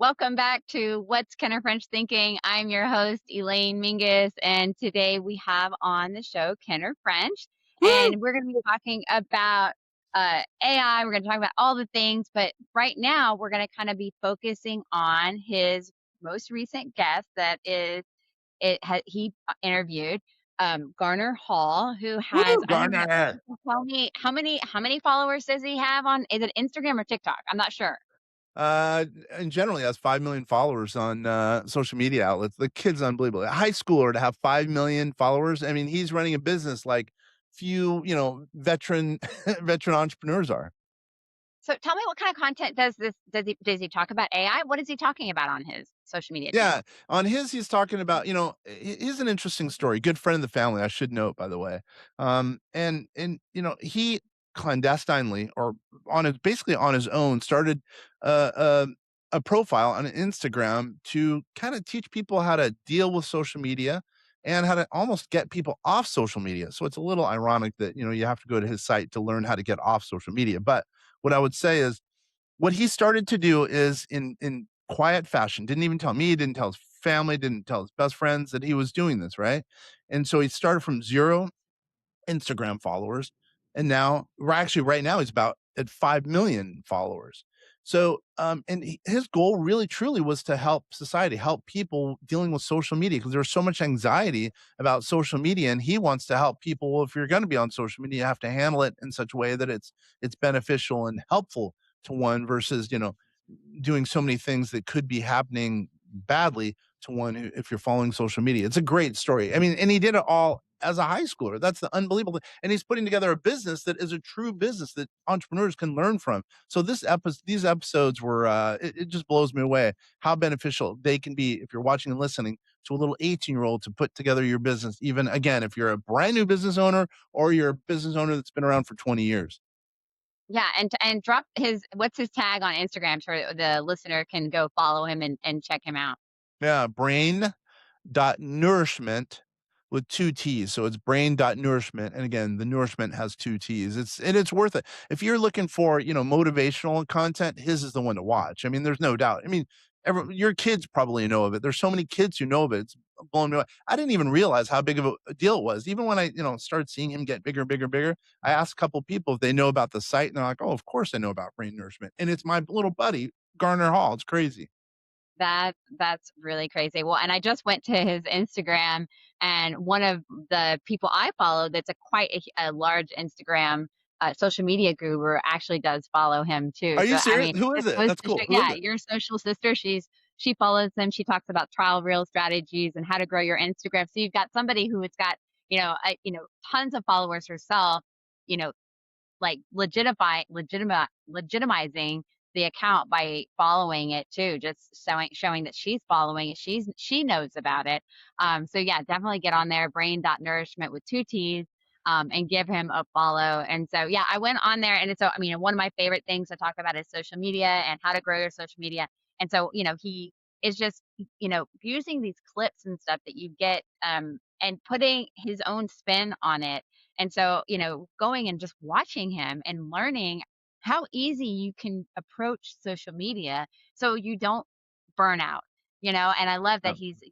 Welcome back to What's Kenner French Thinking. I'm your host, Elaine Mingus, and today we have on the show Kenner French, Woo! and we're going to be talking about AI. We're going to talk about all the things, but right now we're going to kind of be focusing on his most recent guest that is he interviewed Garner Hall, who has Woo, I don't know. Garner. Tell me how many followers does he have on? Is it Instagram or TikTok? I'm not sure. And generally has 5 million followers on social media outlets. The kid's unbelievable. A high schooler to have 5 million followers. I mean, he's running a business like few, veteran veteran entrepreneurs are. So tell me what kind of content does he talk about AI? What is he talking about on his social media Yeah, channel? on his, he's talking about, he's an interesting story. Good friend of the family, I should note, by the way. He clandestinely or basically on his own started uh, uh, a profile on Instagram to kind of teach people how to deal with social media and how to almost get people off social media. So it's a little ironic that you have to go to his site to learn how to get off social media. But what I would say is what he started to do is in quiet fashion, didn't even tell me, didn't tell his family, didn't tell his best friends that he was doing this, right? And so he started from 0 Instagram followers, and now we're actually right now he's about at 5 million followers. So, his goal really truly was to help society, help people dealing with social media because there's so much anxiety about social media, and he wants to help people. Well, if you're going to be on social media, you have to handle it in such a way that it's beneficial and helpful to one versus doing so many things that could be happening badly to one if you're following social media. It's a great story. I mean, and he did it all as a high schooler. That's the unbelievable thing. And he's putting together a business that is a true business that entrepreneurs can learn from. So these episodes were it just blows me away how beneficial they can be if you're watching and listening to a little 18-year-old to put together your business, even again, if you're a brand new business owner or you're a business owner that's been around for 20 years. Yeah, and drop his what's his tag on Instagram so the listener can go follow him and check him out. Yeah, brain.nourishment with 2 T's. So it's brain.nourishment. And again, the nourishment has 2 T's. It's worth it. If you're looking for, motivational content, his is the one to watch. I mean, there's no doubt. I mean, your kids probably know of it. There's so many kids who know of it. It's blowing me away. I didn't even realize how big of a deal it was. Even when I, started seeing him get bigger, bigger, bigger, I asked a couple people if they know about the site, and they're like, "Oh, of course I know about brain nourishment." And it's my little buddy, Garner Hall. It's crazy. That's really crazy. Well, and I just went to his Instagram, and one of the people I follow that's quite a large Instagram social media guru actually does follow him too. Are you So I serious? mean, Who is this it? goes That's to show, cool. Who is yeah, it? your social sister, she follows him. She talks about trial reel strategies and how to grow your Instagram. So you've got somebody who has got tons of followers herself. You know, like legitimizing the account by following it too, just showing that she's following it, she knows about it. So yeah, definitely get on there, brain.nourishment with 2 T's, and give him a follow. And so yeah, I went on there, and so I mean, one of my favorite things to talk about is social media and how to grow your social media. And so he is just using these clips and stuff that you get, and putting his own spin on it. And so, going and just watching him and learning how easy you can approach social media so you don't burn out, and I love that Yep. he's,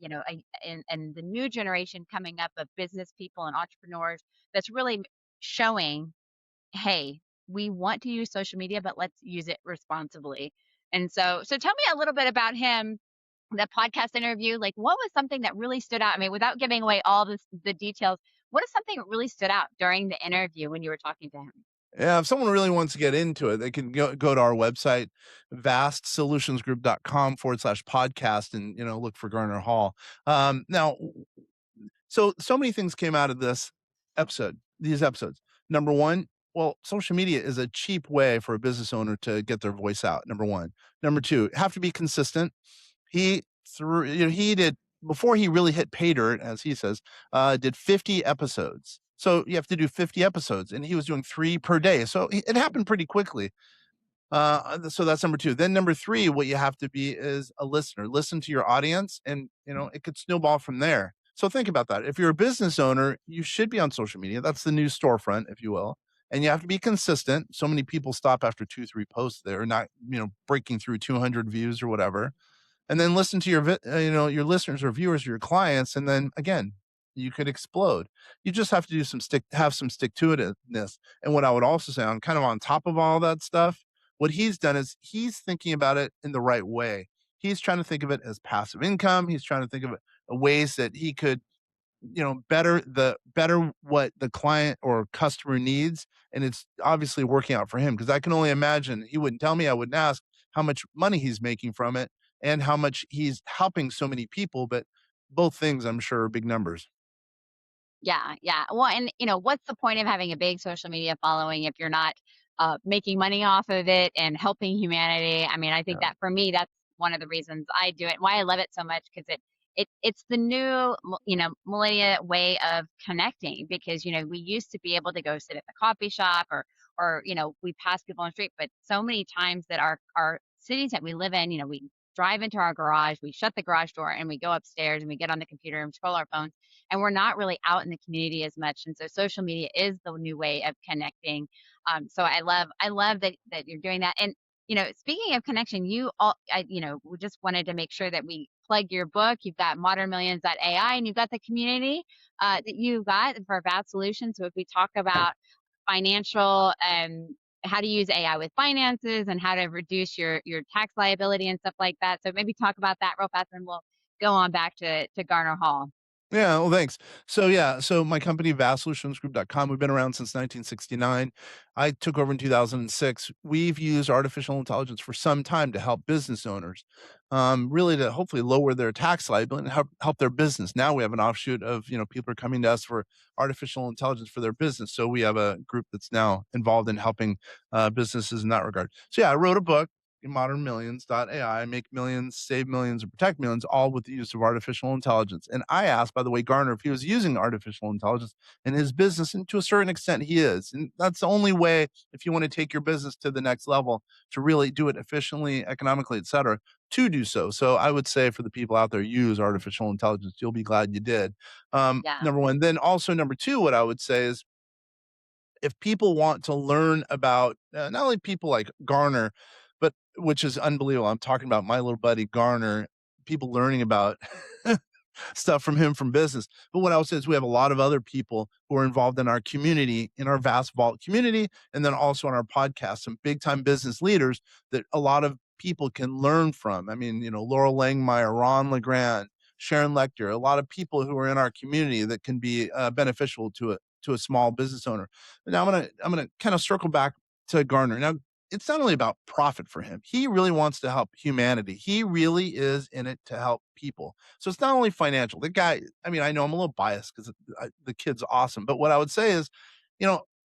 and the new generation coming up of business people and entrepreneurs that's really showing, hey, we want to use social media, but let's use it responsibly. And so tell me a little bit about him, the podcast interview. Like, what was something that really stood out? I mean, without giving away all the details, what is something that really stood out during the interview when you were talking to him? Yeah, if someone really wants to get into it, they can go to our website, vastsolutionsgroup.com/podcast and, look for Garner Hall. Now, so many things came out of these episodes. Number one, well, social media is a cheap way for a business owner to get their voice out. Number one. Number two, have to be consistent. He threw, he did before he really hit pay dirt, as he says, did 50 episodes. So you have to do 50 episodes, and he was doing 3 per day. So it happened pretty quickly. So that's number two. Then number three, what you have to be is a listener. Listen to your audience, and it could snowball from there. So think about that. If you're a business owner, you should be on social media. That's the new storefront, if you will. And you have to be consistent. So many people stop after 2, 3 posts. They're not, breaking through 200 views or whatever. and then listen to your listeners or viewers or your clients, and then again, you could explode. You just have to have some stick to itness. And what I would also say, on kind of on top of all that stuff, what he's done is he's thinking about it in the right way. He's trying to think of it as passive income. He's trying to think of it ways that he could, better what the client or customer needs, and it's obviously working out for him, because I can only imagine, he wouldn't tell me, I wouldn't ask how much money he's making from it and how much he's helping so many people, but both things I'm sure are big numbers. Yeah, yeah. Well, and what's the point of having a big social media following if you're not making money off of it and helping humanity? I mean, I think Yeah. that for me, that's one of the reasons I do it, and why I love it so much, because it's the new millennia way of connecting. Because we used to be able to go sit at the coffee shop, or we pass people on the street, but so many times that our cities that we live in, we drive into our garage, we shut the garage door, and we go upstairs and we get on the computer and scroll our phones, and we're not really out in the community as much. And so social media is the new way of connecting. So I love that you're doing that. And speaking of connection, we just wanted to make sure that we plug your book. You've got Modern Millions AI, and you've got the community that you've got for Vast Solutions. So if we talk about financial, how to use AI with finances, and how to reduce your tax liability and stuff like that. So maybe talk about that real fast, and we'll go on back to Garner Hall. Yeah, well, thanks. So yeah, so my company vastsolutionsgroup.com, we've been around since 1969. I took over in 2006. We've used artificial intelligence for some time to help business owners, really to hopefully lower their tax liability and help their business. Now we have an offshoot of, people are coming to us for artificial intelligence for their business. So we have a group that's now involved in helping businesses in that regard. So yeah, I wrote a book, Modern Millions AI, make millions, save millions, or protect millions, all with the use of artificial intelligence. And I asked, by the way, Garner if he was using artificial intelligence in his business, and to a certain extent, he is. And that's the only way, if you want to take your business to the next level, to really do it efficiently, economically, et cetera, to do so. So I would say, for the people out there, use artificial intelligence. You'll be glad you did. Yeah. Number one. Then also number two, what I would say is, if people want to learn about not only people like Garner, but which is unbelievable. I'm talking about my little buddy Garner, people learning about stuff from him from business. But what I would say is, we have a lot of other people who are involved in our community, in our Vast Vault community, and then also on our podcast, some big time business leaders that a lot of people can learn from. I mean, Laurel Langmeyer, Ron LeGrand, Sharon Lecter, a lot of people who are in our community that can be beneficial to a small business owner. Now I'm gonna kind of circle back to Garner. Now, it's not only about profit for him. He really wants to help humanity. He really is in it to help people. So it's not only financial. The guy, I mean, I know I'm a little biased because the kid's awesome, but what I would say is,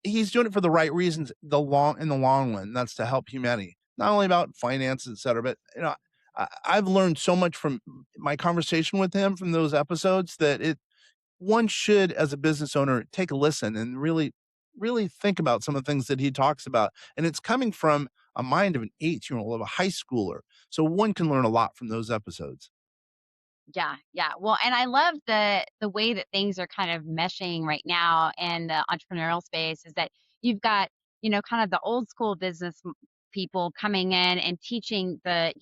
he's doing it for the right reasons. In the long run, that's to help humanity. Not only about finances, et cetera, but I've learned so much from my conversation with him from those episodes, that one should, as a business owner, take a listen and really think about some of the things that he talks about. And it's coming from a mind of an 8-year-old, of a high schooler. So one can learn a lot from those episodes. Yeah, yeah. Well, and I love the way that things are kind of meshing right now in the entrepreneurial space, is that you've got, kind of the old school people coming in and teaching the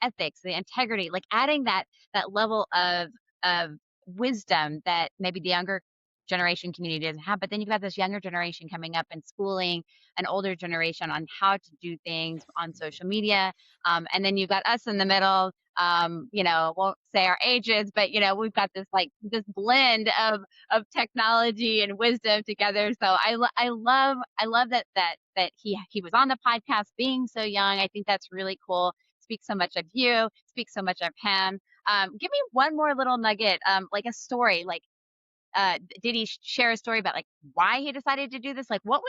ethics, the integrity, like adding that level of wisdom that maybe the younger generation community doesn't have. But then you've got this younger generation coming up and schooling an older generation on how to do things on social media. And then you've got us in the middle, won't say our ages, but we've got this blend of technology and wisdom together. So I love that he was on the podcast being so young. I think that's really cool. Speaks so much of you, speaks so much of him. Give me one more little nugget, like a story, like did he share a story about like why he decided to do this? Like what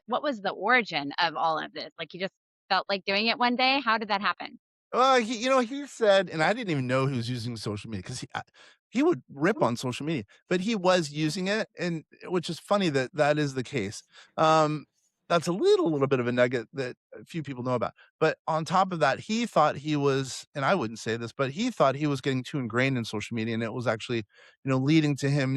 was the origin of all of this? Like he just felt like doing it one day. How did that happen? Well, he said, and I didn't even know he was using social media, because he would rip on social media, but he was using it, and which is funny that that is the case. Um, that's a little bit of a nugget that a few people know about. But on top of that, he thought he was, and I wouldn't say this, but he thought he was getting too ingrained in social media, and it was actually, leading to him,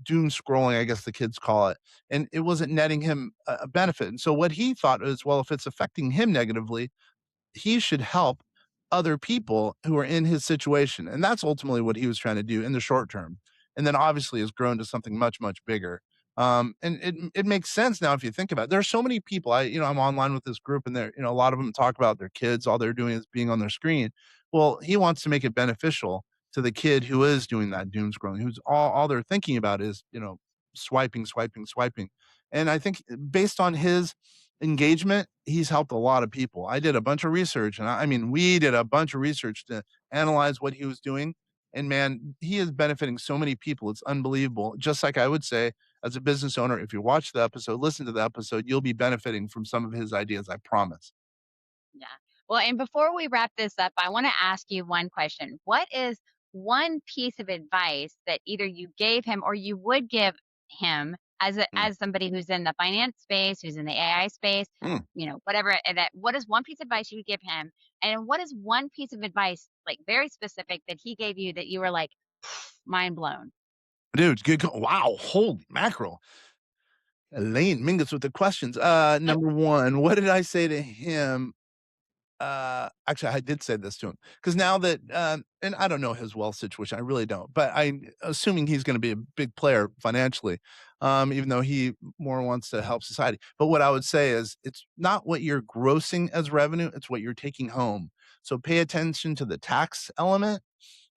doom scrolling, I guess the kids call it, and it wasn't netting him a benefit. And so what he thought is, well, if it's affecting him negatively, he should help other people who are in his situation. And that's ultimately what he was trying to do in the short term. And then obviously has grown to something much, much bigger. And it makes sense now if you think about it. There's so many people. I'm online with this group, and there, a lot of them talk about their kids. All they're doing is being on their screen. Well, he wants to make it beneficial to the kid who is doing that doom scrolling, who's all they're thinking about is, swiping, swiping, swiping. And I think based on his engagement, he's helped a lot of people. I did a bunch of research, and I mean, we did a bunch of research to analyze what he was doing. And man, he is benefiting so many people. It's unbelievable. Just like I would say, as a business owner, if you watch the episode, listen to the episode, you'll be benefiting from some of his ideas. I promise. Yeah. Well, and before we wrap this up, I want to ask you one question. What is one piece of advice that either you gave him or you would give him Mm. as somebody who's in the finance space, who's in the AI space, Mm. whatever that what is one piece of advice you would give him? And what is one piece of advice like very specific that he gave you that you were like mind blown? Dude, good. Wow. Holy mackerel. Elaine Mingus with the questions. Number one, what did I say to him? Actually, I did say this to him because now that, and I don't know his wealth situation, I really don't, but I'm assuming he's going to be a big player financially, even though he more wants to help society. But what I would say is, it's not what you're grossing as revenue; it's what you're taking home. So pay attention to the tax element,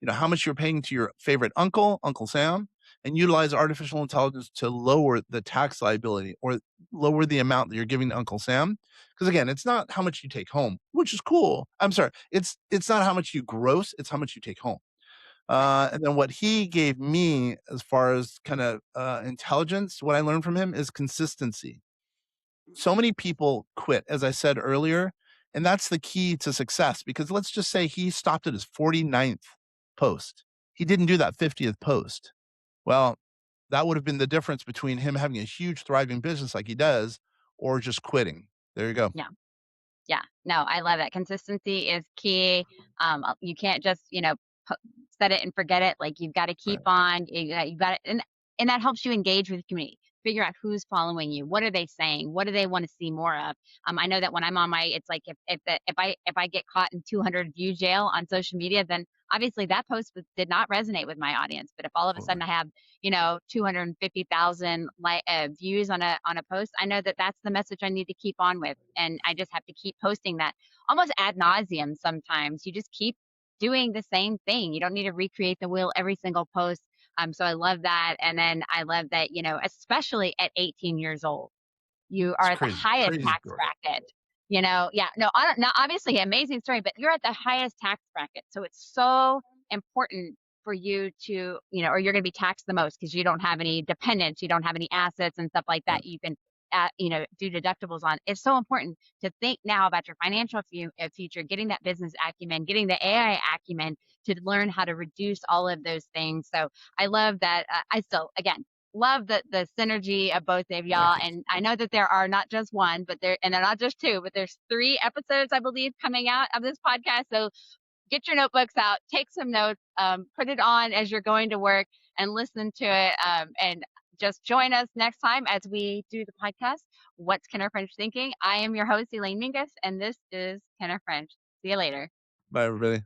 how much you're paying to your favorite uncle, Uncle Sam, and utilize artificial intelligence to lower the tax liability or lower the amount that you're giving to Uncle Sam. Because again, it's not how much you take home, which is cool. I'm sorry, it's not how much you gross, it's how much you take home. Right. And then what he gave me as far as kind of intelligence, what I learned from him is consistency. So many people quit, as I said earlier, and that's the key to success because let's just say he stopped at his 49th post. He didn't do that 50th post. Well, that would have been the difference between him having a huge thriving business like he does or just quitting. There you go. Yeah. Yeah, no, I love that. Consistency is key. You can't just, po- set it and forget it. Like you've got to keep Right. on. You got to, and that helps you engage with the community. Figure out who's following you. What are they saying? What do they want to see more of? I know that when I'm on my, it's like if I get caught in 200 view jail on social media, then obviously that post did not resonate with my audience. But if all of a Totally. sudden I have 250,000 views on a post, I know that that's the message I need to keep on with, and I just have to keep posting that almost ad nauseum. Sometimes you just keep doing the same thing. You don't need to recreate the wheel every single post. So I love that, and then I love that especially at 18 years old you It's are at the crazy. highest Crazy tax story. bracket. Yeah, no, I don't, no, obviously amazing story, but you're at the highest tax bracket. So it's so important for you to, or you're going to be taxed the most because you don't have any dependents, you don't have any assets and stuff like Yeah. that. You can, do deductibles on. It's so important to think now about your financial future, getting that business acumen, getting the AI acumen to learn how to reduce all of those things. So I love that. I still, again, love the synergy of both of y'all. Thank you. And I know that there are not just one, but they're not just two, but there's three episodes, I believe, coming out of this podcast. So get your notebooks out, take some notes, put it on as you're going to work and listen to it. And just join us next time as we do the podcast. What's Kenner French Thinking? I am your host, Elaine Mingus, and this is Kenner French. See you later. Bye, everybody.